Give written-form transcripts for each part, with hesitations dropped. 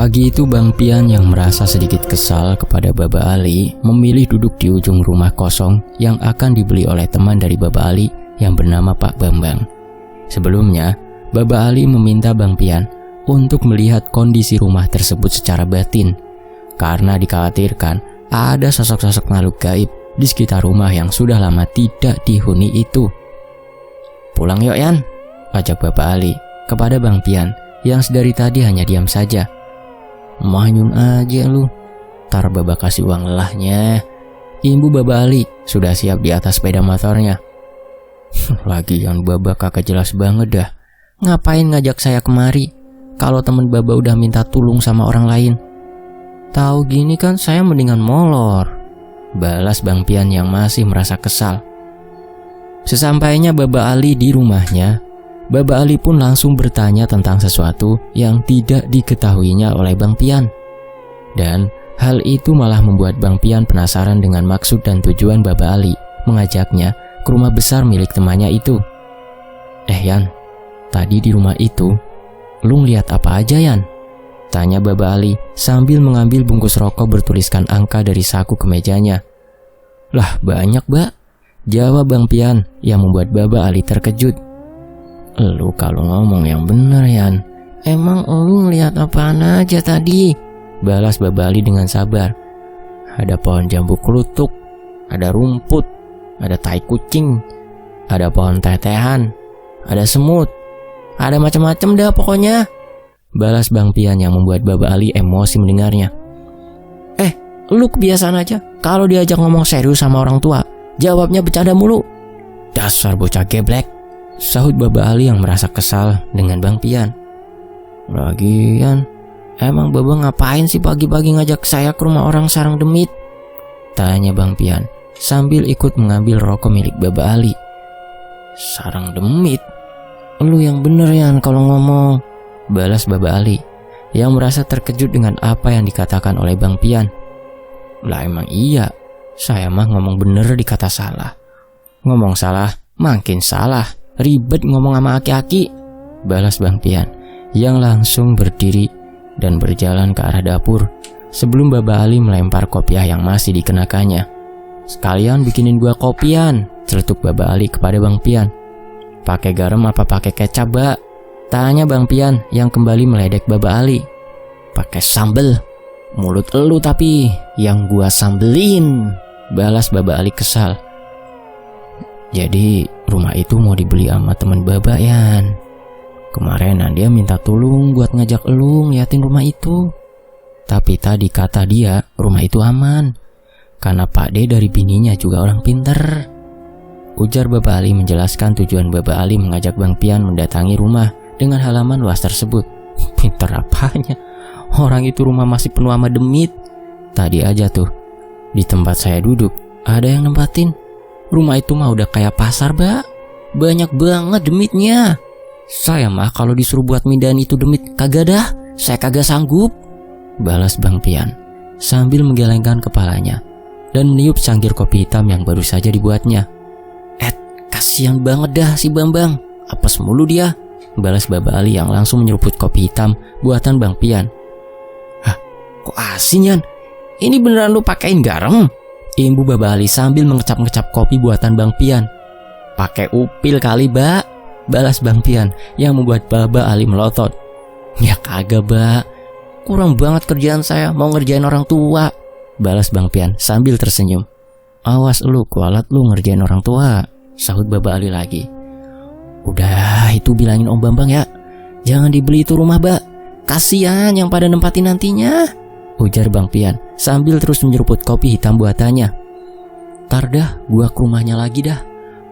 Pagi itu Bang Pian yang merasa sedikit kesal kepada Baba Ali memilih duduk di ujung rumah kosong yang akan dibeli oleh teman dari Baba Ali yang bernama Pak Bambang. Sebelumnya, Baba Ali meminta Bang Pian untuk melihat kondisi rumah tersebut secara batin karena dikhawatirkan ada sosok-sosok makhluk gaib di sekitar rumah yang sudah lama tidak dihuni itu. "Pulang yuk Yan," ajak Baba Ali kepada Bang Pian yang sedari tadi hanya diam saja. "Manyun aja lu, tar Baba kasih uang lelahnya," imbu Baba Ali sudah siap di atas sepeda motornya. "Lagian Baba kagak jelas banget dah, ngapain ngajak saya kemari kalau temen Baba udah minta tolong sama orang lain? Tahu gini kan saya mendingan molor," balas Bang Pian yang masih merasa kesal. Sesampainya Baba Ali di rumahnya, Baba Ali pun langsung bertanya tentang sesuatu yang tidak diketahuinya oleh Bang Pian. Dan hal itu malah membuat Bang Pian penasaran dengan maksud dan tujuan Baba Ali mengajaknya ke rumah besar milik temannya itu. Yan, tadi di rumah itu, lu ngeliat apa aja Yan?" tanya Baba Ali sambil mengambil bungkus rokok bertuliskan angka dari saku kemejanya. "Lah banyak Mbak," jawab Bang Pian yang membuat Baba Ali terkejut. "Lu kalau ngomong yang bener Yan, emang lu ngeliat apaan aja tadi?" balas Baba Ali dengan sabar. "Ada pohon jambu kelutuk, ada rumput, ada tai kucing, ada pohon tetehan, ada semut, ada macam-macam dah pokoknya," balas Bang Pian yang membuat Baba Ali emosi mendengarnya. Lu kebiasaan aja kalau diajak ngomong serius sama orang tua, jawabnya bercanda mulu. "Dasar bocah geblek," sahut Baba Ali yang merasa kesal dengan Bang Pian. "Lagian, emang Baba ngapain sih pagi-pagi ngajak saya ke rumah orang sarang demit?" tanya Bang Pian sambil ikut mengambil rokok milik Baba Ali. "Sarang demit? Lu yang bener Yan kalau ngomong," balas Baba Ali yang merasa terkejut dengan apa yang dikatakan oleh Bang Pian. "Lah emang iya, saya mah ngomong bener dikata salah. Ngomong salah makin salah, ribet ngomong sama aki-aki," balas Bang Pian yang langsung berdiri dan berjalan ke arah dapur sebelum Baba Ali melempar kopiah yang masih dikenakannya. "Sekalian bikinin gua kopian," celetuk Baba Ali kepada Bang Pian. "Pakai garam apa pakai kecap, Mbak?" tanya Bang Pian yang kembali meledek Baba Ali. "Pakai sambel, mulut elu tapi yang gua sambelin," balas Baba Ali kesal. "Jadi rumah itu mau dibeli sama temen Baba Yan. Kemarenan dia minta tolong buat ngajak elu ngeliatin rumah itu. Tapi tadi kata dia rumah itu aman karena Pak D dari bininya juga orang pinter," ujar Baba Ali menjelaskan tujuan Baba Ali mengajak Bang Pian mendatangi rumah dengan halaman luas tersebut. "Pinter apanya? Orang itu rumah masih penuh sama demit. Tadi aja tuh di tempat saya duduk ada yang nempatin. Rumah itu mah udah kayak pasar, Mbak. Banyak banget demitnya. Saya mah kalau disuruh buat mindahin itu demit kagak dah, saya kagak sanggup," balas Bang Pian sambil menggelengkan kepalanya dan meniup cangkir kopi hitam yang baru saja dibuatnya. "Kasihan banget dah si Bambang, apes mulu dia," balas Baba Ali yang langsung menyeruput kopi hitam buatan Bang Pian. "Hah, kok asin Yan? Ini beneran lu pakein garam?" imbu Baba Ali sambil mengecap-ngecap kopi buatan Bang Pian. "Pakai upil kali, Mbak," balas Bang Pian yang membuat Baba Ali melotot. "Ya kagak, Mbak. Kurang banget kerjaan saya mau ngerjain orang tua," balas Bang Pian sambil tersenyum. "Awas lu, kualat lu ngerjain orang tua," sahut Baba Ali lagi. "Udah, itu bilangin Om Bambang ya, jangan dibeli itu rumah, Mbak. Kasihan yang pada nempatin nantinya," ujar Bang Pian sambil terus menyeruput kopi hitam buatannya. "Tar dah, gua ke rumahnya lagi dah.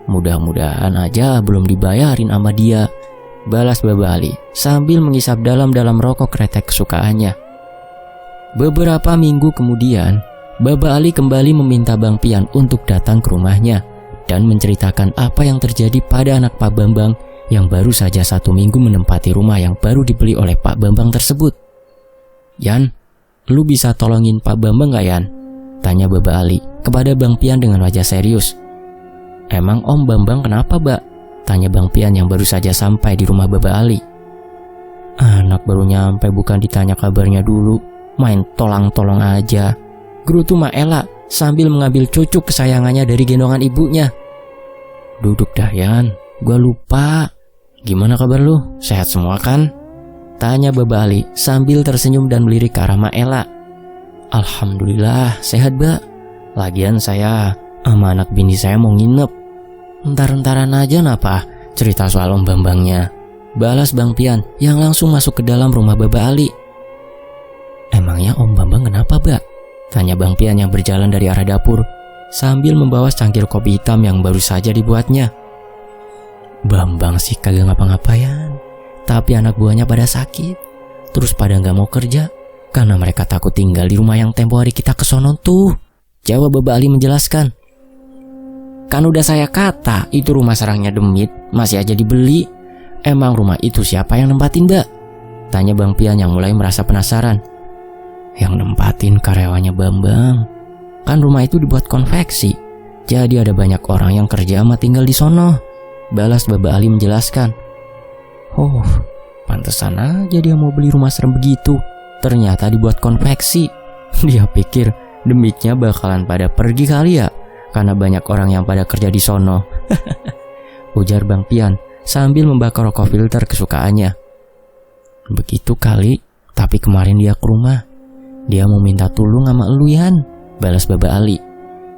Mudah-mudahan aja belum dibayarin sama dia," balas Baba Ali sambil mengisap dalam-dalam rokok kretek kesukaannya. Beberapa minggu kemudian, Baba Ali kembali meminta Bang Pian untuk datang ke rumahnya dan menceritakan apa yang terjadi pada anak Pak Bambang yang baru saja 1 minggu menempati rumah yang baru dibeli oleh Pak Bambang tersebut. "Yan, lu bisa tolongin Pak Bambang gak Yan?" tanya Baba Ali kepada Bang Pian dengan wajah serius. "Emang Om Bambang kenapa, Mbak?" tanya Bang Pian yang baru saja sampai di rumah Baba Ali. Anak baru nyampe bukan ditanya kabarnya dulu, main tolong-tolong aja. Gerutu Mak Ela sambil mengambil cucu kesayangannya dari gendongan ibunya. Duduk dah Yan, gua lupa. Gimana kabar lu? Sehat semua kan? Tanya Baba Ali sambil tersenyum dan melirik ke arah Mak Ela. Alhamdulillah sehat Mbak. Lagian saya sama anak bini saya mau nginep. Entar-entaran aja napa cerita soal Om Bambangnya, balas Bang Pian yang langsung masuk ke dalam rumah Baba Ali. Emangnya Om Bambang kenapa Mbak? Tanya Bang Pian yang berjalan dari arah dapur sambil membawa secangkir kopi hitam yang baru saja dibuatnya. Bambang sih kagak ngapa-ngapain, tapi anak buahnya pada sakit, terus pada gak mau kerja karena mereka takut tinggal di rumah yang tempo hari kita kesono tuh, jawab Baba Ali menjelaskan. Kan udah saya kata itu rumah sarangnya demit, masih aja dibeli. Emang rumah itu siapa yang nempatin Mbak? Tanya Bang Pian yang mulai merasa penasaran. Yang nempatin karyawannya Bambang. Kan rumah itu dibuat konveksi, jadi ada banyak orang yang kerja sama tinggal di sono, balas Baba Ali menjelaskan. Oh, pantesan aja dia mau beli rumah serem begitu. Ternyata dibuat konveksi. Dia pikir demitnya bakalan pada pergi kali ya, karena banyak orang yang pada kerja di sono. Ujar Bang Pian sambil membakar rokok filter kesukaannya. Begitu kali, tapi kemarin dia ke rumah. Dia mau minta tolong sama lu Yan, balas Baba Ali.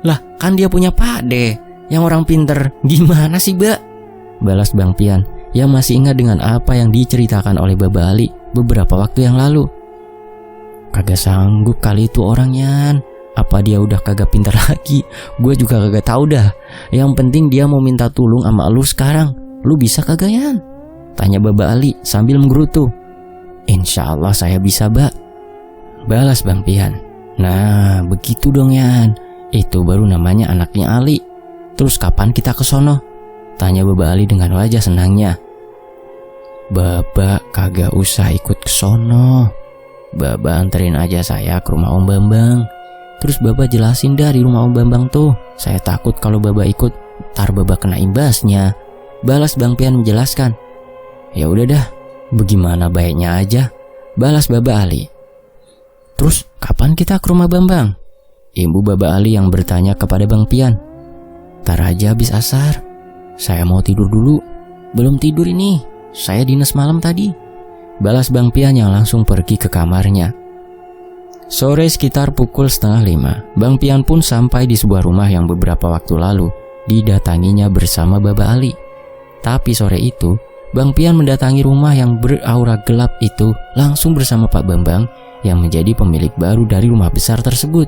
Lah kan dia punya Pakde yang orang pinter, gimana sih Mbak? Balas Bang Pian yang masih ingat dengan apa yang diceritakan oleh Baba Ali beberapa waktu yang lalu. Kagak sanggup kali itu orangnya. Apa dia udah kagak pintar lagi? Gue juga kagak tahu dah. Yang penting dia mau minta tolong sama lu sekarang. Lu bisa kagak Yan? Tanya Baba Ali sambil menggerutu. Insya Allah saya bisa Mbak, balas Bang Pian. Nah begitu dong Yan, itu baru namanya anaknya Ali. Terus kapan kita ke sono? Tanya Baba Ali dengan wajah senangnya. Baba kagak usah ikut ke sono. Baba anterin aja saya ke rumah Om Bambang. Terus Baba jelasin dah di rumah Om Bambang tuh. Saya takut kalau Baba ikut, ntar Baba kena imbasnya, balas Bang Pian menjelaskan. Ya udah dah, bagaimana baiknya aja, balas Baba Ali. Terus kapan kita ke rumah Bambang? Ibu Baba Ali yang bertanya kepada Bang Pian. Tar aja habis asar. Saya mau tidur dulu. Belum tidur ini, saya dinas malam tadi, balas Bang Pian yang langsung pergi ke kamarnya. Sore sekitar pukul 4:30, Bang Pian pun sampai di sebuah rumah yang beberapa waktu lalu didatanginya bersama Baba Ali. Tapi sore itu, Bang Pian mendatangi rumah yang beraura gelap itu langsung bersama Pak Bambang yang menjadi pemilik baru dari rumah besar tersebut.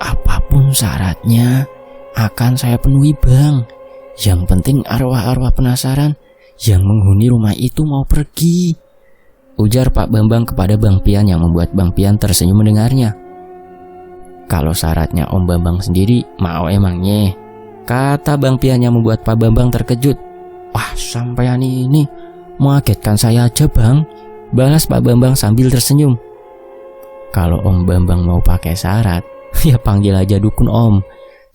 Apapun syaratnya akan saya penuhi Bang. Yang penting arwah-arwah penasaran yang menghuni rumah itu mau pergi, ujar Pak Bambang kepada Bang Pian yang membuat Bang Pian tersenyum mendengarnya. Kalau syaratnya Om Bambang sendiri mau emangnya, kata Bang Pian yang membuat Pak Bambang terkejut. Wah sampean ini mengagetkan saya aja Bang, balas Pak Bambang sambil tersenyum. Kalau Om Bambang mau pakai syarat, ya panggil aja dukun Om.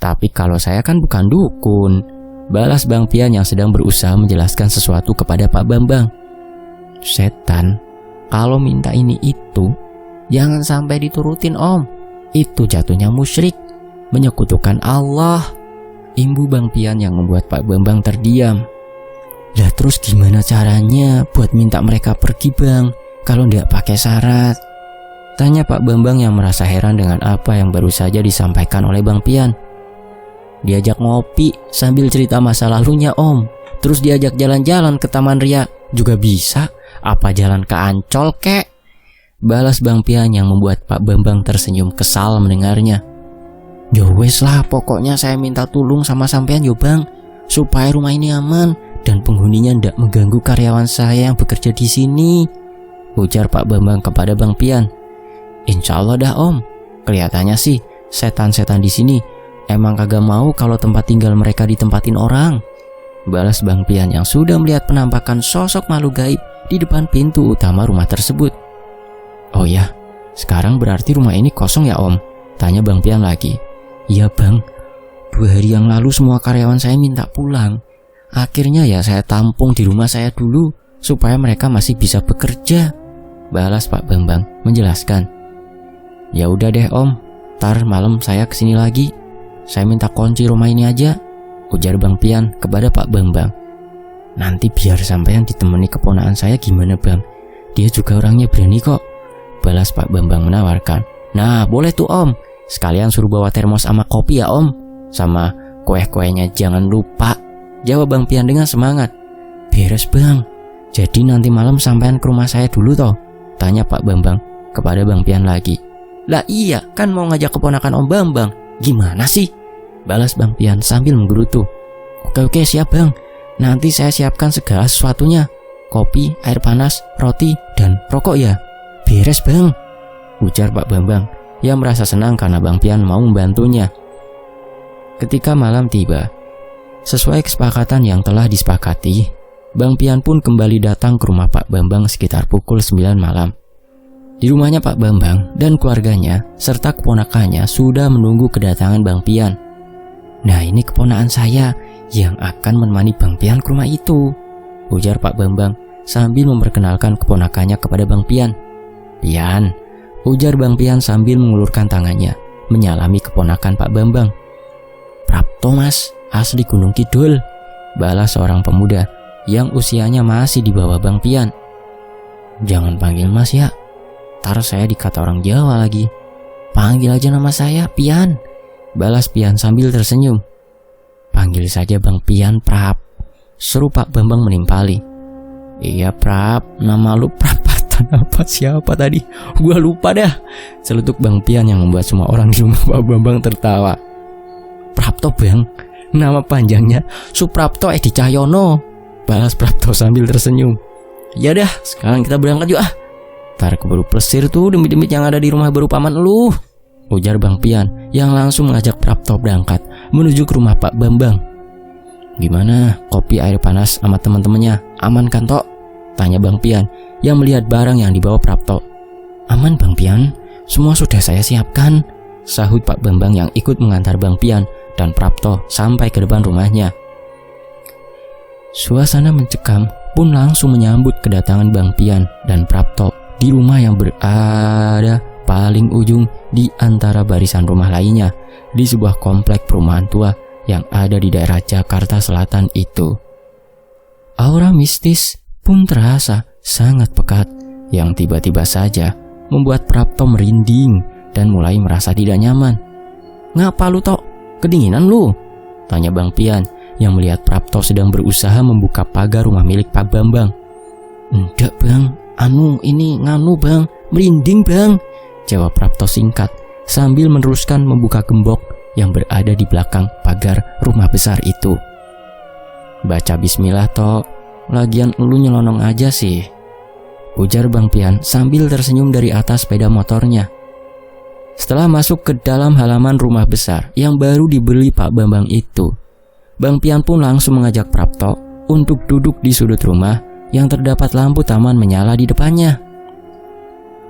Tapi kalau saya kan bukan dukun, balas Bang Pian yang sedang berusaha menjelaskan sesuatu kepada Pak Bambang. Setan, kalau minta ini itu, jangan sampai diturutin Om. Itu jatuhnya musyrik, menyekutukan Allah, imbu Bang Pian yang membuat Pak Bambang terdiam. Lah terus gimana caranya buat minta mereka pergi Bang, kalau nggak pakai syarat? Tanya Pak Bambang yang merasa heran dengan apa yang baru saja disampaikan oleh Bang Pian. Diajak ngopi sambil cerita masa lalunya Om. Terus diajak jalan-jalan ke Taman Ria juga bisa. Apa jalan ke Ancol kek? Balas Bang Pian yang membuat Pak Bambang tersenyum kesal mendengarnya. Yo wes lah, pokoknya saya minta tolong sama sampean yo Bang, supaya rumah ini aman dan penghuninya ndak mengganggu karyawan saya yang bekerja di sini, ujar Pak Bambang kepada Bang Pian. Insya Allah dah Om, kelihatannya sih setan-setan di sini emang kagak mau kalau tempat tinggal mereka ditempatin orang, balas Bang Pian yang sudah melihat penampakan sosok makhluk gaib di depan pintu utama rumah tersebut. Oh ya, sekarang berarti rumah ini kosong ya Om? Tanya Bang Pian lagi. Iya Bang, 2 hari yang lalu semua karyawan saya minta pulang. Akhirnya ya saya tampung di rumah saya dulu supaya mereka masih bisa bekerja, balas Pak Bambang menjelaskan. Ya udah deh Om, ntar malam saya kesini lagi. Saya minta kunci rumah ini aja, ujar Bang Pian kepada Pak Bambang. Nanti biar sampean ditemani keponakan saya gimana Bang? Dia juga orangnya berani kok, balas Pak Bambang menawarkan. Nah boleh tuh Om, sekalian suruh bawa termos sama kopi ya Om, sama kue-kuenya jangan lupa, jawab Bang Pian dengan semangat. Beres Bang, jadi nanti malam sampean ke rumah saya dulu toh? Tanya Pak Bambang kepada Bang Pian lagi. Lah iya, kan mau ngajak keponakan Om Bambang. Gimana sih? Balas Bang Pian sambil menggerutu. Oke siap Bang, nanti saya siapkan segala sesuatunya. Kopi, air panas, roti, dan rokok ya. Beres Bang, ujar Pak Bambang yang merasa senang karena Bang Pian mau membantunya. Ketika malam tiba, sesuai kesepakatan yang telah disepakati, Bang Pian pun kembali datang ke rumah Pak Bambang sekitar pukul 9 malam. Di rumahnya Pak Bambang dan keluarganya serta keponakannya sudah menunggu kedatangan Bang Pian. Nah ini keponakan saya yang akan menemani Bang Pian ke rumah itu, ujar Pak Bambang sambil memperkenalkan keponakannya kepada Bang Pian. Pian, ujar Bang Pian sambil mengulurkan tangannya menyalami keponakan Pak Bambang. Prapto Mas, asli Gunung Kidul, balas seorang pemuda yang usianya masih di bawah Bang Pian. Jangan panggil Mas ya, ntar saya dikata orang Jawa lagi. Panggil aja nama saya Pian, balas Pian sambil tersenyum. Panggil saja Bang Pian Prap, seru Pak Bambang menimpali. Iya Prap, nama lu Prapatan apa siapa tadi? Gua lupa dah, celetuk Bang Pian yang membuat semua orang di rumah Pak Bambang tertawa. Prapto Bang, nama panjangnya Suprapto Edi Cahyono, balas Prapto sambil tersenyum. Ya dah, sekarang kita berangkat yuk ah. Ntar keburu plesir tuh demit-demit yang ada di rumah baru paman lu, ujar Bang Pian yang langsung mengajak Prapto berangkat menuju ke rumah Pak Bambang. Gimana kopi air panas sama teman-temannya, aman kan Tok? Tanya Bang Pian yang melihat barang yang dibawa Prapto. Aman Bang Pian, semua sudah saya siapkan, sahut Pak Bambang yang ikut mengantar Bang Pian dan Prapto sampai ke depan rumahnya. Suasana mencekam pun langsung menyambut kedatangan Bang Pian dan Prapto di rumah yang berada paling ujung di antara barisan rumah lainnya di sebuah komplek perumahan tua yang ada di daerah Jakarta Selatan itu. Aura mistis pun terasa sangat pekat yang tiba-tiba saja membuat Prapto merinding dan mulai merasa tidak nyaman. Ngapa lu Tok? Kedinginan lu? Tanya Bang Pian yang melihat Prapto sedang berusaha membuka pagar rumah milik Pak Bambang. Enggak Bang, ini nganu Bang, merinding Bang, jawab Prapto singkat sambil meneruskan membuka gembok yang berada di belakang pagar rumah besar itu. Baca bismillah Tok, lagian lu nyelonong aja sih, ujar Bang Pian sambil tersenyum dari atas sepeda motornya. Setelah masuk ke dalam halaman rumah besar yang baru dibeli Pak Bambang itu, Bang Pian pun langsung mengajak Prapto untuk duduk di sudut rumah yang terdapat lampu taman menyala di depannya.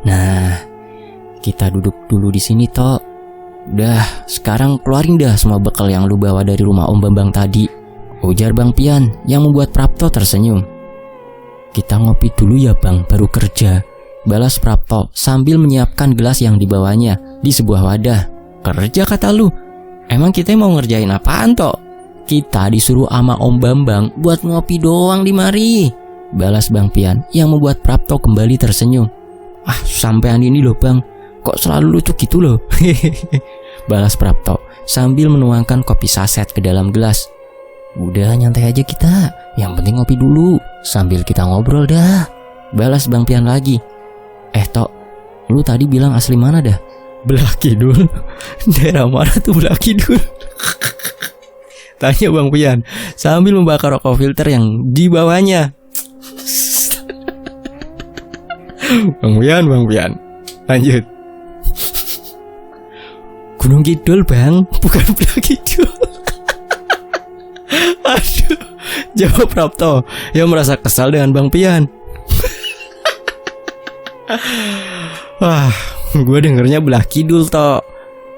Nah, kita duduk dulu di sini Tok. Dah, sekarang keluarin dah semua bekal yang lu bawa dari rumah Om Bambang tadi, ujar Bang Pian yang membuat Prapto tersenyum. Kita ngopi dulu ya Bang, baru kerja, balas Prapto sambil menyiapkan gelas yang dibawanya di sebuah wadah. Kerja kata lu? Emang kita mau ngerjain apaan Tok? Kita disuruh ama Om Bambang buat ngopi doang di mari, balas Bang Pian yang membuat Prapto kembali tersenyum. Ah, sampean ini loh Bang, kok selalu lucu gitu loh, balas Prapto sambil menuangkan kopi saset ke dalam gelas. Udah nyantai aja kita, yang penting ngopi dulu sambil kita ngobrol dah, balas Bang Pian lagi. Tok, lu tadi bilang asli mana dah? Belah Kidul. Daerah mana tuh Belah Kidul? Tanya Bang Pian sambil membakar rokok filter yang dibawanya. Bang Pian, lanjut. Gunung Kidul Bang, bukan Belah Kidul. Aduh, jawab Prapto yang merasa kesal dengan Bang Pian. Wah, gue dengernya Belah Kidul Tok.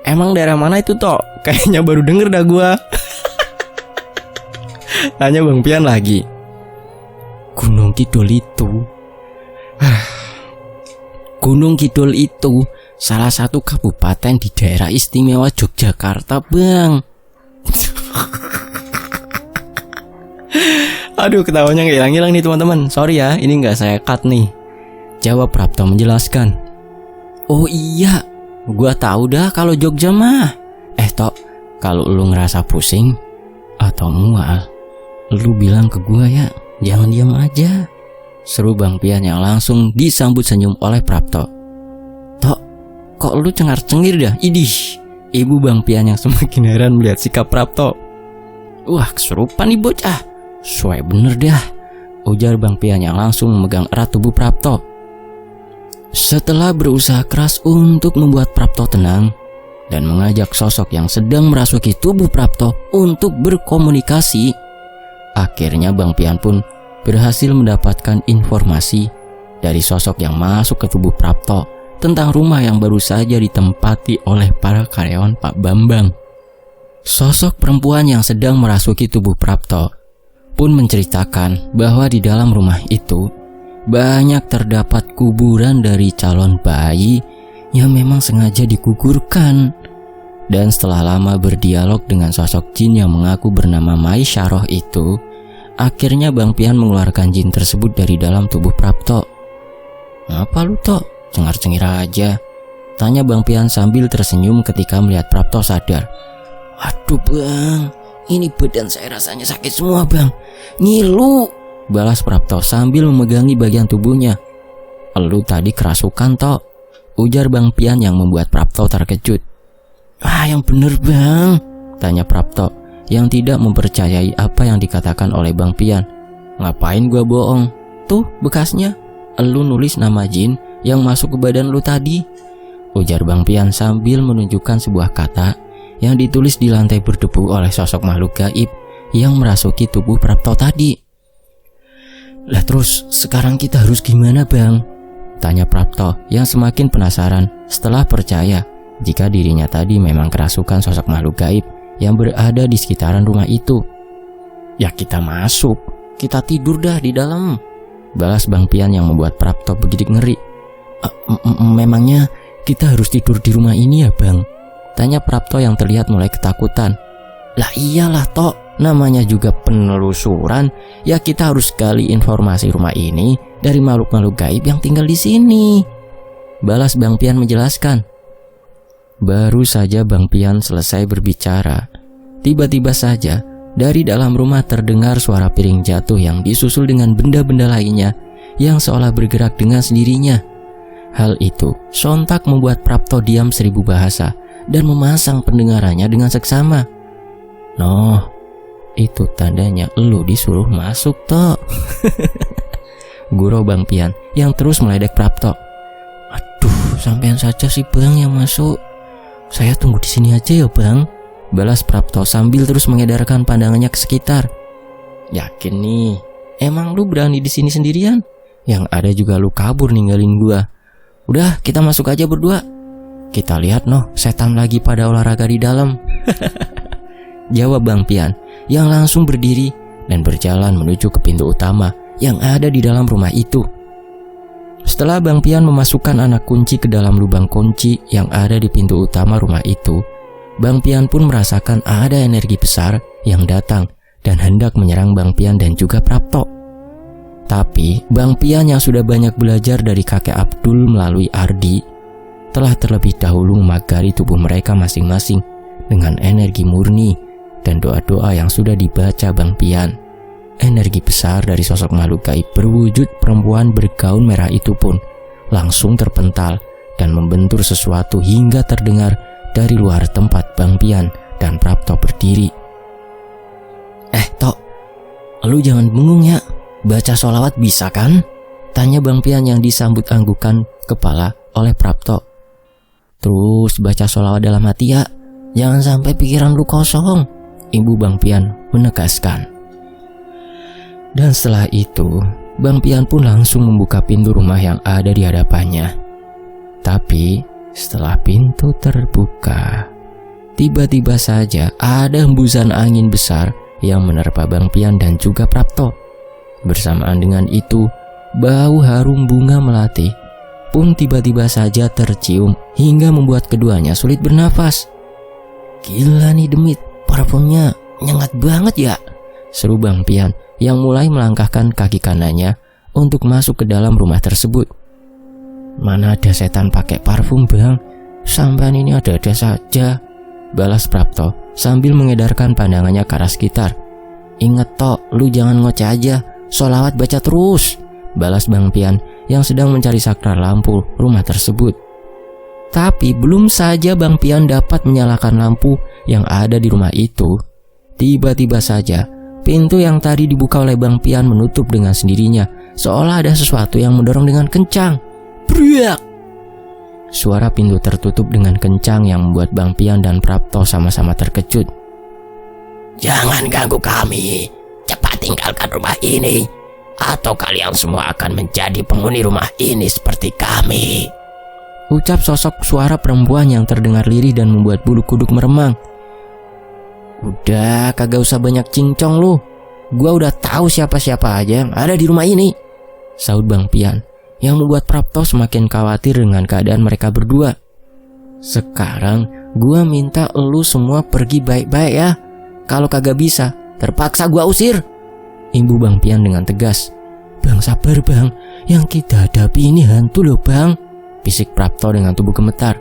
Emang daerah mana itu Tok? Kayaknya baru denger dah gue. Tanya Bang Pian lagi. Gunung Kidul itu. Gunung Kidul itu salah satu kabupaten di daerah istimewa Yogyakarta, Bang. Aduh, ketawanya gak hilang-hilang nih teman-teman. Sorry ya, ini gak saya cut nih. Jawab Prapto menjelaskan. Oh iya, gua tahu dah kalau Jogja mah. Tok, kalau lu ngerasa pusing atau mual, lu bilang ke gua ya, jangan diam aja. Seru Bang Pian yang langsung disambut senyum oleh Prapto. Tok, kok lu cengar-cengir dah? Idih. Ibu Bang Pian yang semakin heran melihat sikap Prapto. Wah, kesurupan nih bocah. Suai bener dah, ujar Bang Pian yang langsung memegang erat tubuh Prapto. Setelah berusaha keras untuk membuat Prapto tenang dan mengajak sosok yang sedang merasuki tubuh Prapto untuk berkomunikasi, akhirnya Bang Pian pun berhasil mendapatkan informasi dari sosok yang masuk ke tubuh Prapto tentang rumah yang baru saja ditempati oleh para karyawan Pak Bambang. Sosok perempuan yang sedang merasuki tubuh Prapto pun menceritakan bahwa di dalam rumah itu banyak terdapat kuburan dari calon bayi yang memang sengaja digugurkan. Dan setelah lama berdialog dengan sosok jin yang mengaku bernama Maisyarah itu, akhirnya Bang Pian mengeluarkan jin tersebut dari dalam tubuh Prapto. Apa lu Tok? Cengar-cengir aja, tanya Bang Pian sambil tersenyum ketika melihat Prapto sadar. Aduh Bang, ini badan saya rasanya sakit semua Bang. Ngilu, balas Prapto sambil memegangi bagian tubuhnya. Lu tadi kerasukan Tok, ujar Bang Pian yang membuat Prapto terkejut. Yang bener Bang, tanya Prapto yang tidak mempercayai apa yang dikatakan oleh Bang Pian. Ngapain gua bohong? Tuh bekasnya, lu nulis nama jin yang masuk ke badan lu tadi, ujar Bang Pian sambil menunjukkan sebuah kata yang ditulis di lantai berdebu oleh sosok makhluk gaib yang merasuki tubuh Prapto tadi. Lah terus sekarang kita harus gimana Bang? Tanya Prapto yang semakin penasaran setelah percaya jika dirinya tadi memang kerasukan sosok makhluk gaib yang berada di sekitaran rumah itu. Ya kita masuk, kita tidur dah di dalam, balas Bang Pian yang membuat Prapto begitu ngeri. Memangnya kita harus tidur di rumah ini ya Bang? Tanya Prapto yang terlihat mulai ketakutan. Lah iyalah Tok, namanya juga penelusuran, ya kita harus gali informasi rumah ini dari makhluk-makhluk gaib yang tinggal di sini, balas Bang Pian menjelaskan. Baru saja Bang Pian selesai berbicara, tiba-tiba saja dari dalam rumah terdengar suara piring jatuh yang disusul dengan benda-benda lainnya yang seolah bergerak dengan sendirinya. Hal itu sontak membuat Prapto diam 1000 bahasa dan memasang pendengarannya dengan seksama. Noh, itu tandanya lu disuruh masuk Tok. Gurau Bang Pian yang terus meledek Prapto. Aduh, sampean saja sih Bang yang masuk. Saya tunggu di sini aja ya Bang, balas Prapto sambil terus mengedarkan pandangannya ke sekitar. Yakin nih, emang lu berani di sini sendirian? Yang ada juga lu kabur ninggalin gua. Udah, kita masuk aja berdua. Kita lihat noh, setan lagi pada olahraga di dalam. Jawab Bang Pian yang langsung berdiri dan berjalan menuju ke pintu utama yang ada di dalam rumah itu. Setelah Bang Pian memasukkan anak kunci ke dalam lubang kunci yang ada di pintu utama rumah itu, Bang Pian pun merasakan ada energi besar yang datang dan hendak menyerang Bang Pian dan juga Prapto. Tapi Bang Pian yang sudah banyak belajar dari kakek Abdul melalui Ardi telah terlebih dahulu memagari tubuh mereka masing-masing dengan energi murni dan doa-doa yang sudah dibaca Bang Pian. Energi besar dari sosok makhluk gaib berwujud perempuan bergaun merah itu pun langsung terpental dan membentur sesuatu hingga terdengar dari luar tempat Bang Pian dan Prapto berdiri. Tok, lu jangan bengong ya, baca sholawat bisa kan? Tanya Bang Pian yang disambut anggukan kepala oleh Prapto. Terus baca sholawat dalam hati ya, jangan sampai pikiran lu kosong, Ibu Bang Pian menegaskan. Dan setelah itu, Bang Pian pun langsung membuka pintu rumah yang ada di hadapannya. Tapi setelah pintu terbuka, tiba-tiba saja ada hembusan angin besar yang menerpa Bang Pian dan juga Prapto. Bersamaan dengan itu, bau harum bunga melati pun tiba-tiba saja tercium hingga membuat keduanya sulit bernafas. "Gila nih Demit, parfumnya nyengat banget ya," seru Bang Pian yang mulai melangkahkan kaki kanannya untuk masuk ke dalam rumah tersebut. "Mana ada setan pakai parfum Bang, sampean ini ada-ada saja," balas Prapto sambil mengedarkan pandangannya ke arah sekitar. "Ingat tok, lu jangan ngoceh aja, sholawat baca terus," balas Bang Pian yang sedang mencari saklar lampu rumah tersebut. Tapi belum saja Bang Pian dapat menyalakan lampu yang ada di rumah itu, tiba-tiba saja pintu yang tadi dibuka oleh Bang Pian menutup dengan sendirinya, seolah ada sesuatu yang mendorong dengan kencang. Briak! Suara pintu tertutup dengan kencang yang membuat Bang Pian dan Prapto sama-sama terkejut. "Jangan ganggu kami, cepat tinggalkan rumah ini, atau kalian semua akan menjadi penghuni rumah ini seperti kami," ucap sosok suara perempuan yang terdengar lirih dan membuat bulu kuduk meremang. "Udah, kagak usah banyak cincong lu. Gua udah tahu siapa-siapa aja yang ada di rumah ini," saud Bang Pian yang membuat Prapto semakin khawatir dengan keadaan mereka berdua. "Sekarang gua minta lu semua pergi baik-baik ya. Kalau kagak bisa, terpaksa gua usir," imbu Bang Pian dengan tegas. "Bang, sabar Bang, yang kita hadapi ini hantu loh Bang," bisik Prapto dengan tubuh gemetar.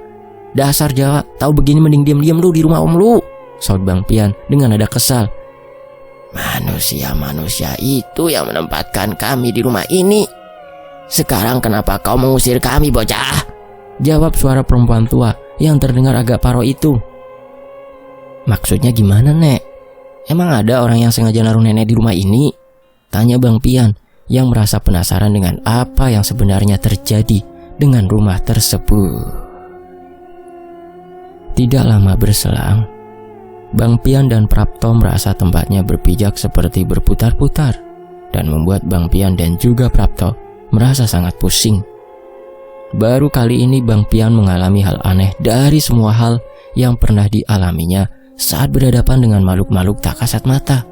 "Dasar Jawa, tahu begini mending diam-diam lu di rumah om lu," saud Bang Pian dengan nada kesal. "Manusia-manusia itu yang menempatkan kami di rumah ini. Sekarang kenapa kau mengusir kami bocah?" jawab suara perempuan tua yang terdengar agak paro itu. "Maksudnya gimana Nek? Emang ada orang yang sengaja naruh nenek di rumah ini?" tanya Bang Pian yang merasa penasaran dengan apa yang sebenarnya terjadi dengan rumah tersebut. Tidak lama berselang, Bang Pian dan Prapto merasa tempatnya berpijak seperti berputar-putar dan membuat Bang Pian dan juga Prapto merasa sangat pusing. Baru kali ini Bang Pian mengalami hal aneh dari semua hal yang pernah dialaminya saat berhadapan dengan makhluk-makhluk tak kasat mata.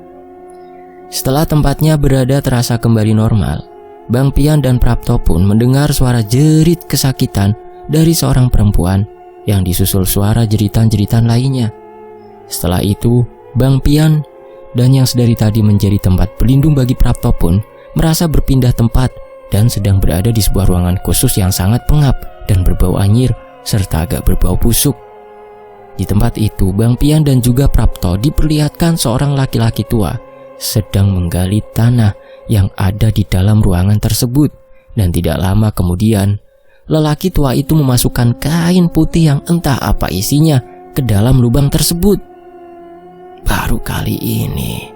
Setelah tempatnya berada terasa kembali normal, Bang Pian dan Prapto pun mendengar suara jerit kesakitan dari seorang perempuan yang disusul suara jeritan-jeritan lainnya. Setelah itu, Bang Pian dan yang sedari tadi menjadi tempat pelindung bagi Prapto pun merasa berpindah tempat dan sedang berada di sebuah ruangan khusus yang sangat pengap dan berbau anyir serta agak berbau busuk. Di tempat itu, Bang Pian dan juga Prapto diperlihatkan seorang laki-laki tua sedang menggali tanah yang ada di dalam ruangan tersebut. Dan tidak lama kemudian, lelaki tua itu memasukkan kain putih yang entah apa isinya ke dalam lubang tersebut. "Baru kali ini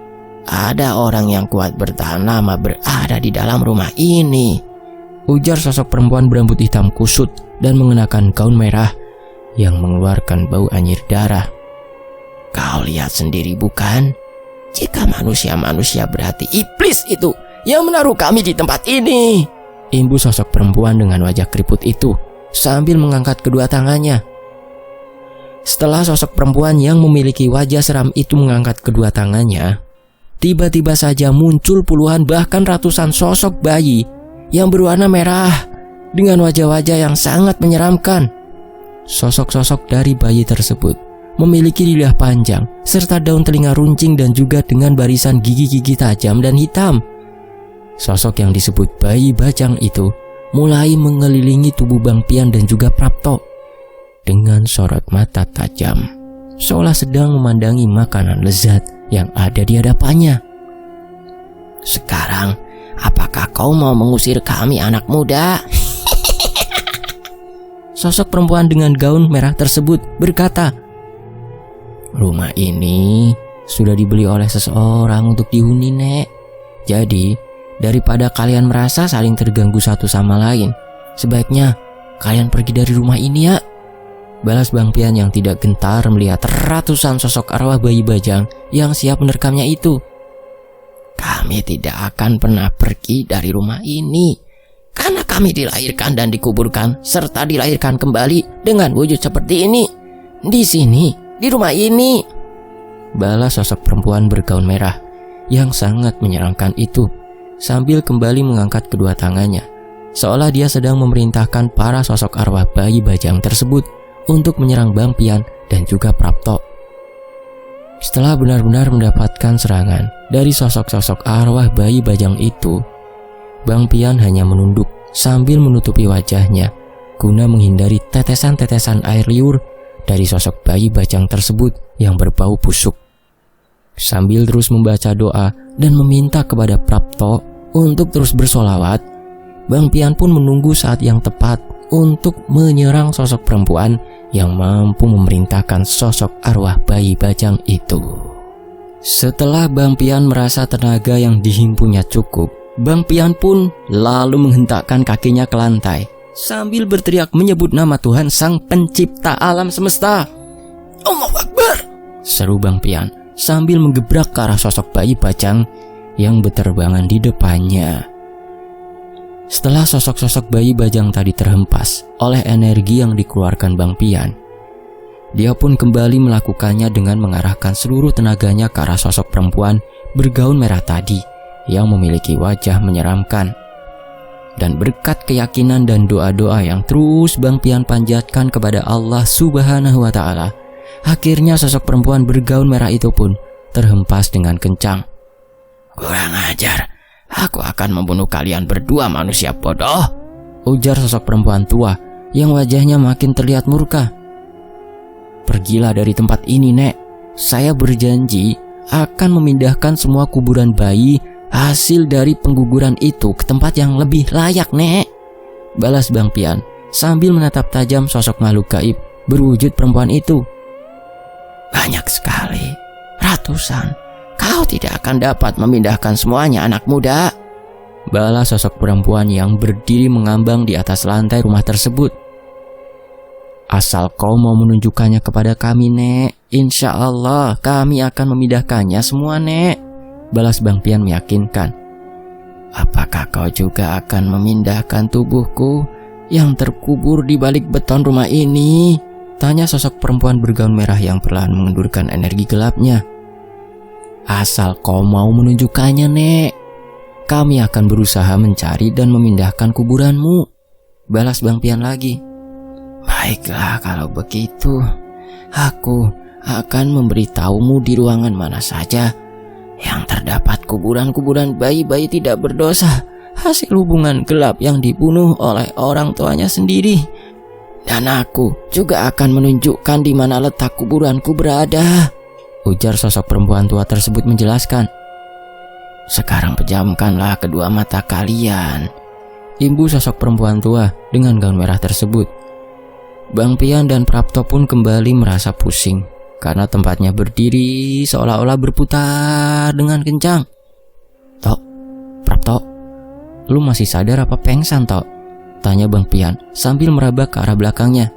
ada orang yang kuat bertahan lama berada di dalam rumah ini," ujar sosok perempuan berambut hitam kusut dan mengenakan gaun merah yang mengeluarkan bau anyir darah. "Kau lihat sendiri bukan? Jika manusia-manusia berarti iblis itu yang menaruh kami di tempat ini," imbu sosok perempuan dengan wajah keriput itu sambil mengangkat kedua tangannya. Setelah sosok perempuan yang memiliki wajah seram itu mengangkat kedua tangannya, tiba-tiba saja muncul puluhan bahkan ratusan sosok bayi yang berwarna merah dengan wajah-wajah yang sangat menyeramkan. Sosok-sosok dari bayi tersebut memiliki lidah panjang serta daun telinga runcing dan juga dengan barisan gigi-gigi tajam dan hitam. Sosok yang disebut bayi bajang itu mulai mengelilingi tubuh Bang Pian dan juga Prapto dengan sorot mata tajam, seolah sedang memandangi makanan lezat yang ada di hadapannya. "Sekarang, apakah kau mau mengusir kami anak muda?" Sosok perempuan dengan gaun merah tersebut berkata, "Rumah ini sudah dibeli oleh seseorang untuk dihuni, Nek. Jadi, daripada kalian merasa saling terganggu satu sama lain, sebaiknya kalian pergi dari rumah ini ya," balas Bang Pian yang tidak gentar melihat ratusan sosok arwah bayi bajang yang siap menerkamnya itu. "Kami tidak akan pernah pergi dari rumah ini, karena kami dilahirkan dan dikuburkan serta dilahirkan kembali dengan wujud seperti ini, di sini, di rumah ini," balas sosok perempuan bergaun merah yang sangat menyeramkan itu sambil kembali mengangkat kedua tangannya, seolah dia sedang memerintahkan para sosok arwah bayi bajang tersebut untuk menyerang Bang Pian dan juga Prapto. Setelah benar-benar mendapatkan serangan dari sosok-sosok arwah bayi bajang itu, Bang Pian hanya menunduk sambil menutupi wajahnya guna menghindari tetesan-tetesan air liur dari sosok bayi bajang tersebut yang berbau busuk. Sambil terus membaca doa dan meminta kepada Prapto untuk terus bersolawat, Bang Pian pun menunggu saat yang tepat untuk menyerang sosok perempuan yang mampu memerintahkan sosok arwah bayi bajang itu. Setelah Bang Pian merasa tenaga yang dihimpunnya cukup, Bang Pian pun lalu menghentakkan kakinya ke lantai sambil berteriak menyebut nama Tuhan Sang Pencipta Alam Semesta. Allahu Akbar! Seru Bang Pian sambil menggebrak ke arah sosok bayi bajang yang berterbangan di depannya. Setelah sosok-sosok bayi bajang tadi terhempas oleh energi yang dikeluarkan Bang Pian, dia pun kembali melakukannya dengan mengarahkan seluruh tenaganya ke arah sosok perempuan bergaun merah tadi yang memiliki wajah menyeramkan. Dan berkat keyakinan dan doa-doa yang terus Bang Pian panjatkan kepada Allah Subhanahu wa Ta'ala, akhirnya sosok perempuan bergaun merah itu pun terhempas dengan kencang. Kurang ajar, aku akan membunuh kalian berdua manusia bodoh, ujar sosok perempuan tua yang wajahnya makin terlihat murka. Pergilah dari tempat ini, Nek. Saya berjanji akan memindahkan semua kuburan bayi hasil dari pengguguran itu ke tempat yang lebih layak, Nek, balas Bang Pian sambil menatap tajam sosok makhluk gaib berwujud perempuan itu. Banyak sekali, ratusan. Kau tidak akan dapat memindahkan semuanya, anak muda, balas sosok perempuan yang berdiri mengambang di atas lantai rumah tersebut. Asal kau mau menunjukkannya kepada kami, Nek, insya Allah kami akan memindahkannya semua, Nek, balas Bang Pian meyakinkan. Apakah kau juga akan memindahkan tubuhku yang terkubur di balik beton rumah ini? Tanya sosok perempuan bergaun merah yang perlahan mengendurkan energi gelapnya. Asal kau mau menunjukkannya, Nek, kami akan berusaha mencari dan memindahkan kuburanmu, balas Bang Pian lagi. Baiklah kalau begitu, aku akan memberitahumu di ruangan mana saja yang terdapat kuburan-kuburan bayi-bayi tidak berdosa hasil hubungan gelap yang dibunuh oleh orang tuanya sendiri. Dan aku juga akan menunjukkan di mana letak kuburanku berada, ujar sosok perempuan tua tersebut menjelaskan. Sekarang pejamkanlah kedua mata kalian, imbu sosok perempuan tua dengan gaun merah tersebut. Bang Pian dan Prapto pun kembali merasa pusing karena tempatnya berdiri seolah-olah berputar dengan kencang. Tok, Prapto, lu masih sadar apa pengsan, Tok? Tanya Bang Pian sambil meraba ke arah belakangnya.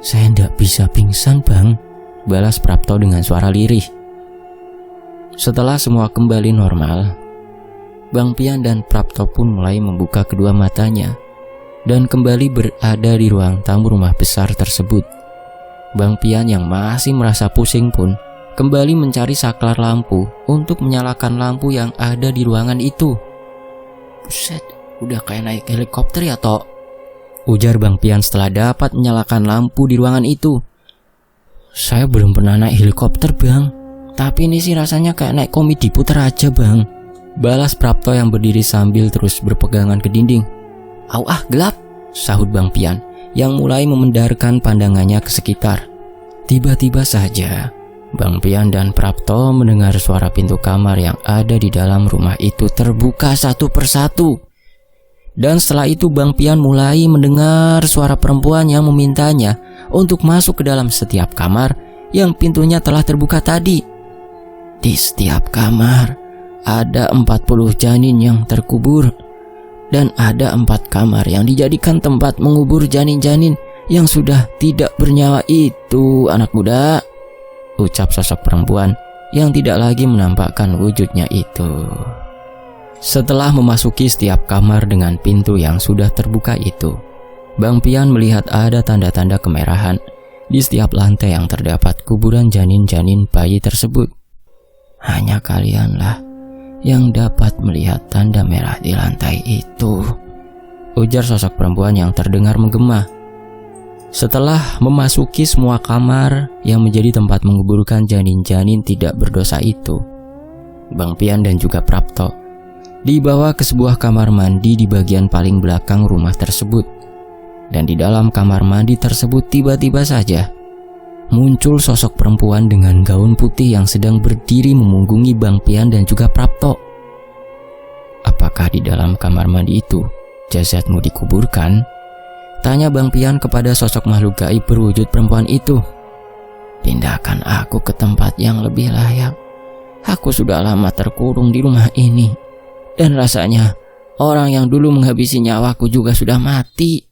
Saya ndak bisa pingsan, Bang, balas Prapto dengan suara lirih. Setelah semua kembali normal, Bang Pian dan Prapto pun mulai membuka kedua matanya dan kembali berada di ruang tamu rumah besar tersebut. Bang Pian yang masih merasa pusing pun kembali mencari saklar lampu untuk menyalakan lampu yang ada di ruangan itu. Buset, udah kayak naik helikopter ya, Tok, ujar Bang Pian setelah dapat menyalakan lampu di ruangan itu. Saya belum pernah naik helikopter, Bang, tapi ini sih rasanya kayak naik komedi puter aja, Bang, balas Prapto yang berdiri sambil terus berpegangan ke dinding. Au ah, gelap, sahut Bang Pian yang mulai memendarkan pandangannya ke sekitar. Tiba-tiba saja Bang Pian dan Prapto mendengar suara pintu kamar yang ada di dalam rumah itu terbuka satu persatu. Dan setelah itu Bang Pian mulai mendengar suara perempuan yang memintanya untuk masuk ke dalam setiap kamar yang pintunya telah terbuka tadi. Di setiap kamar ada 40 janin yang terkubur, dan ada 4 kamar yang dijadikan tempat mengubur janin-janin yang sudah tidak bernyawa itu, anak muda, ucap sosok perempuan yang tidak lagi menampakkan wujudnya itu. Setelah memasuki setiap kamar dengan pintu yang sudah terbuka itu, Bang Pian melihat ada tanda-tanda kemerahan di setiap lantai yang terdapat kuburan janin-janin bayi tersebut. Hanya kalianlah yang dapat melihat tanda merah di lantai itu," ujar sosok perempuan yang terdengar menggema. Setelah memasuki semua kamar yang menjadi tempat menguburkan janin-janin tidak berdosa itu, Bang Pian dan juga Prapto dibawa ke sebuah kamar mandi di bagian paling belakang rumah tersebut. Dan di dalam kamar mandi tersebut tiba-tiba saja muncul sosok perempuan dengan gaun putih yang sedang berdiri memunggungi Bang Pian dan juga Prapto. "Apakah di dalam kamar mandi itu jasadmu dikuburkan?" tanya Bang Pian kepada sosok makhluk gaib berwujud perempuan itu. "Pindahkan aku ke tempat yang lebih layak. Aku sudah lama terkurung di rumah ini. Dan rasanya orang yang dulu menghabisi nyawaku juga sudah mati,"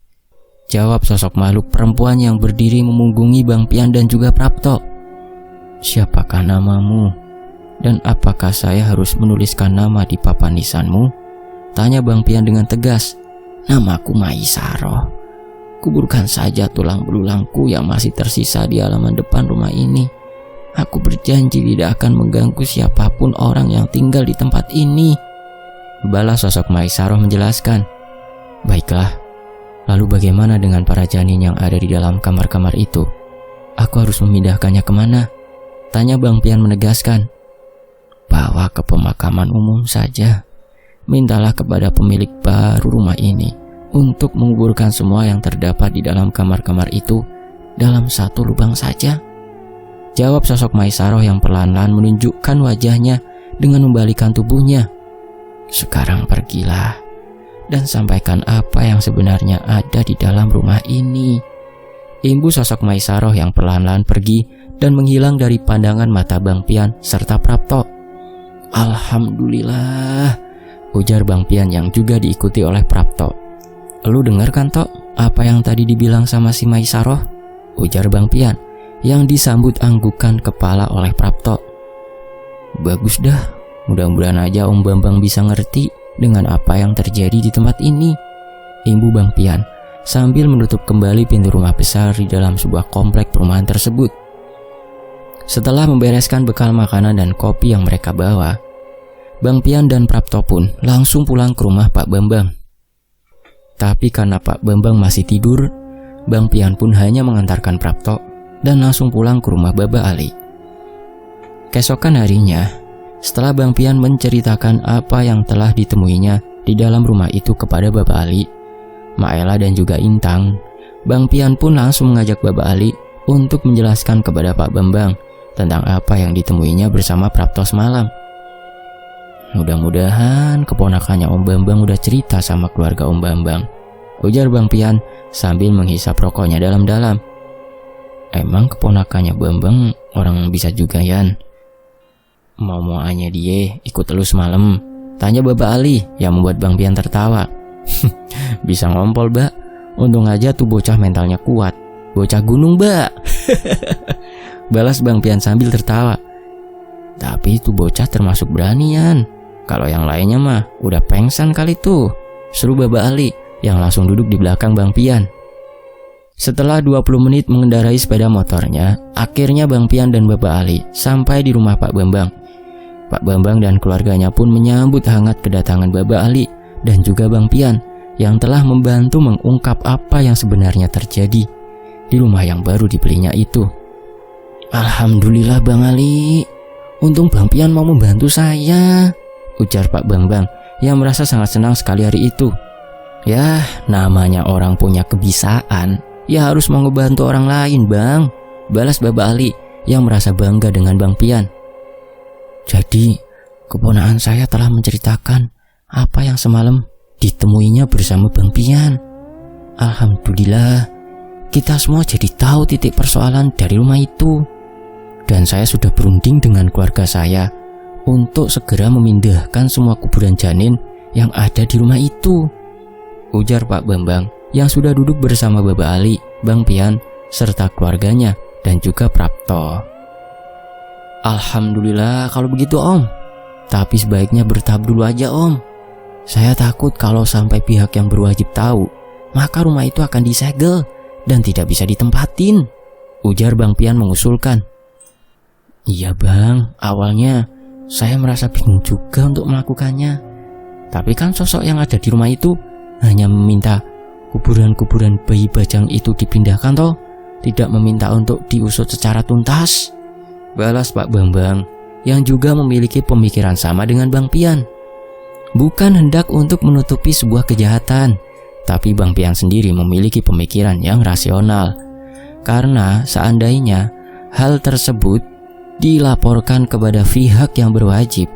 jawab sosok makhluk perempuan yang berdiri memunggungi Bang Pian dan juga Prapto. "Siapakah namamu? Dan apakah saya harus menuliskan nama di papan nisanmu?" tanya Bang Pian dengan tegas. "Namaku Maisaro. Kuburkan saja tulang belulangku yang masih tersisa di halaman depan rumah ini. Aku berjanji tidak akan mengganggu siapapun orang yang tinggal di tempat ini," balas sosok Maisaro menjelaskan. "Baiklah, lalu bagaimana dengan para janin yang ada di dalam kamar-kamar itu? Aku harus memindahkannya kemana?" tanya Bang Pian menegaskan. "Bawa ke pemakaman umum saja. Mintalah kepada pemilik baru rumah ini untuk menguburkan semua yang terdapat di dalam kamar-kamar itu dalam satu lubang saja," jawab sosok Maisaro yang perlahan-lahan menunjukkan wajahnya dengan membalikan tubuhnya. "Sekarang pergilah dan sampaikan apa yang sebenarnya ada di dalam rumah ini," imbu sosok Maisaro yang perlahan-lahan pergi dan menghilang dari pandangan mata Bang Pian serta Prapto. "Alhamdulillah," ujar Bang Pian yang juga diikuti oleh Prapto. "Lu dengar kan, Tok, apa yang tadi dibilang sama si Maisaro?" ujar Bang Pian yang disambut anggukan kepala oleh Prapto. "Bagus dah, mudah-mudahan aja Om Bambang bisa ngerti dengan apa yang terjadi di tempat ini," imbu Bang Pian sambil menutup kembali pintu rumah besar di dalam sebuah komplek perumahan tersebut. Setelah membereskan bekal makanan dan kopi yang mereka bawa, Bang Pian dan Prapto pun langsung pulang ke rumah Pak Bambang. Tapi karena Pak Bambang masih tidur, Bang Pian pun hanya mengantarkan Prapto dan langsung pulang ke rumah Baba Ali. Keesokan harinya, setelah Bang Pian menceritakan apa yang telah ditemuinya di dalam rumah itu kepada Baba Ali, Maela dan juga Intang, Bang Pian pun langsung mengajak Baba Ali untuk menjelaskan kepada Pak Bambang tentang apa yang ditemuinya bersama Prapto semalam. "Mudah-mudahan keponakannya Om Bambang udah cerita sama keluarga Om Bambang," ujar Bang Pian sambil menghisap rokoknya dalam-dalam. "Emang keponakannya Bambang orang bisa juga, Yan?" "Mau-mauannya dia ikut lu semalam?" tanya Baba Ali yang membuat Bang Pian tertawa. "Bisa ngompol, Mbak. Untung aja tuh bocah mentalnya kuat. Bocah gunung, Mbak." balas Bang Pian sambil tertawa. "Tapi itu bocah termasuk berani, Yan. Kalau yang lainnya mah udah pengsan kali tuh," seru Baba Ali yang langsung duduk di belakang Bang Pian. Setelah 20 menit mengendarai sepeda motornya, akhirnya Bang Pian dan Baba Ali sampai di rumah Pak Bambang. Pak Bambang dan keluarganya pun menyambut hangat kedatangan Baba Ali dan juga Bang Pian yang telah membantu mengungkap apa yang sebenarnya terjadi di rumah yang baru dibelinya itu. "Alhamdulillah Bang Ali, untung Bang Pian mau membantu saya," ujar Pak Bambang yang merasa sangat senang sekali hari itu. "Ya, namanya orang punya kebiasaan, ya harus mau ngebantu orang lain, Bang," balas Baba Ali yang merasa bangga dengan Bang Pian. "Jadi, keponakan saya telah menceritakan apa yang semalam ditemuinya bersama Bang Pian. Alhamdulillah, kita semua jadi tahu titik persoalan dari rumah itu. Dan saya sudah berunding dengan keluarga saya untuk segera memindahkan semua kuburan janin yang ada di rumah itu," ujar Pak Bambang yang sudah duduk bersama Baba Ali, Bang Pian, serta keluarganya dan juga Prapto. "Alhamdulillah kalau begitu, Om. Tapi sebaiknya bertahap dulu aja, Om. Saya takut kalau sampai pihak yang berwajib tahu, maka rumah itu akan disegel dan tidak bisa ditempatin," ujar Bang Pian mengusulkan. "Iya Bang, awalnya Saya merasa bingung juga untuk melakukannya. Tapi kan sosok yang ada di rumah itu hanya meminta kuburan-kuburan bayi bajang itu dipindahkan toh, tidak meminta untuk diusut secara tuntas. Balas Pak Bambang, yang juga memiliki pemikiran sama dengan Bang Pian. Bukan hendak untuk menutupi sebuah kejahatan, tapi Bang Pian sendiri memiliki pemikiran yang rasional. Karena seandainya hal tersebut dilaporkan kepada pihak yang berwajib,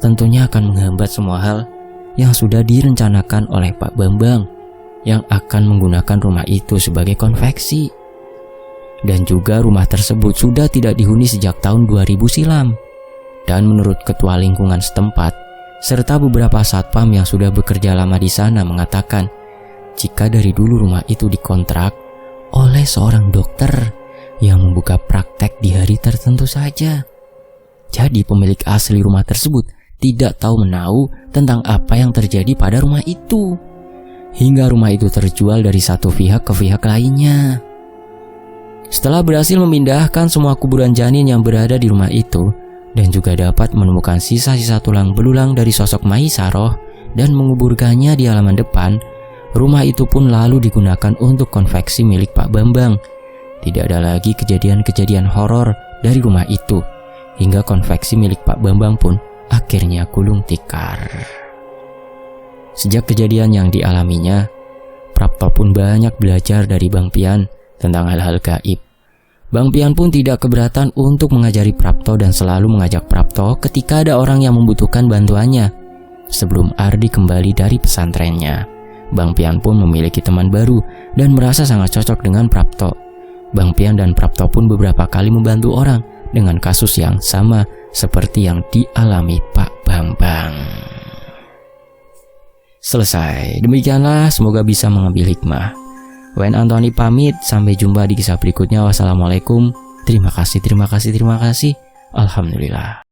tentunya akan menghambat semua hal yang sudah direncanakan oleh Pak Bambang yang akan menggunakan rumah itu sebagai konveksi. Dan juga rumah tersebut sudah tidak dihuni sejak tahun 2000 silam. Dan menurut ketua lingkungan setempat serta beberapa satpam yang sudah bekerja lama di sana mengatakan jika dari dulu rumah itu dikontrak oleh seorang dokter yang membuka praktek di hari tertentu saja. Jadi pemilik asli rumah tersebut tidak tahu menahu tentang apa yang terjadi pada rumah itu, hingga rumah itu terjual dari satu pihak ke pihak lainnya. Setelah berhasil memindahkan semua kuburan janin yang berada di rumah itu, dan juga dapat menemukan sisa-sisa tulang belulang dari sosok Maisaroh dan menguburkannya di halaman depan, rumah itu pun lalu digunakan untuk konveksi milik Pak Bambang. Tidak ada lagi kejadian-kejadian horor dari rumah itu, hingga konveksi milik Pak Bambang pun akhirnya gulung tikar. Sejak kejadian yang dialaminya, Prapto pun banyak belajar dari Bang Pian tentang hal-hal gaib. Bang Pian pun tidak keberatan untuk mengajari Prapto dan selalu mengajak Prapto ketika ada orang yang membutuhkan bantuannya. Sebelum Ardi kembali dari pesantrennya, Bang Pian pun memiliki teman baru dan merasa sangat cocok dengan Prapto. Bang Pian dan Prapto pun beberapa kali membantu orang dengan kasus yang sama seperti yang dialami Pak Bambang. Selesai. Demikianlah, semoga bisa mengambil hikmah. Wen Antoni pamit, sampai jumpa di kisah berikutnya. Wassalamualaikum. Terima kasih. Alhamdulillah.